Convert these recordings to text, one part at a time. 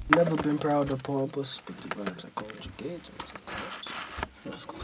Never been proud of pompous, but the rhymes I conjugate to it. Let's go.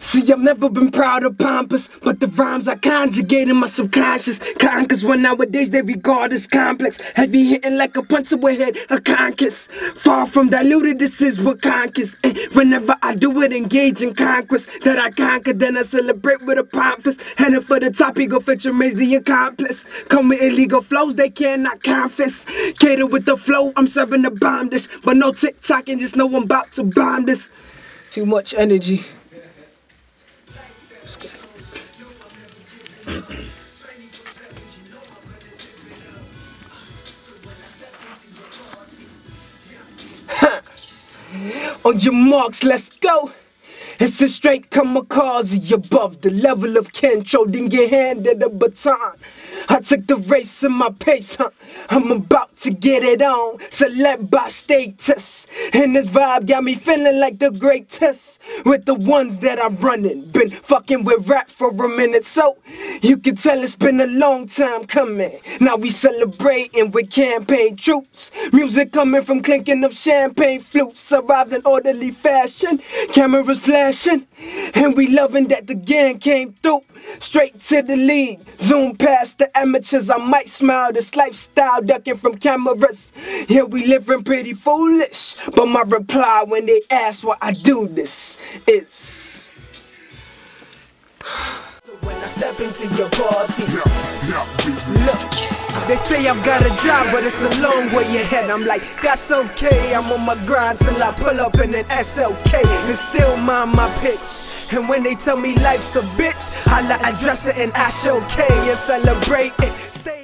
See, I've never been proud of pompous, but the rhymes I conjugate in my subconscious conquers when nowadays they regard as complex. Heavy hitting like a punch to a head, a conquest. Far from diluted, this is what conquers. Whenever I do it, engage in conquest that I conquer, then I celebrate with a pompous. Heading for the top, ego feature remains the accomplice. Come with illegal flows, they cannot confess. Cater with the flow, I'm serving the bomb dish, but no TikTok and just know I'm about to bomb this. Too much energy. On your marks, let's go. It's a straight kamikaze above the level of control. Then get handed a baton. I took the race in my pace, I'm about to get it on. Select by status. And this vibe got me feeling like the greatest. With the ones that I'm running. Been fucking with rap for a minute, so you can tell it's been a long time coming. Now we celebrating with campaign troops. Music coming from clinking of champagne flutes. Arrived in orderly fashion. Cameras flashing. And we loving that the gang came through. Straight to the league, zoom past the amateurs. I might smile this lifestyle, ducking from cameras. Yeah, we living pretty foolish, but my reply when they ask why I do this is so when I step into your party, look, they say I've got a job, but it's a long way ahead. I'm like, that's okay, I'm on my grind till I pull up in an SLK and still mind my pitch. And when they tell me life's a bitch, I'll address it and I show K and celebrate it.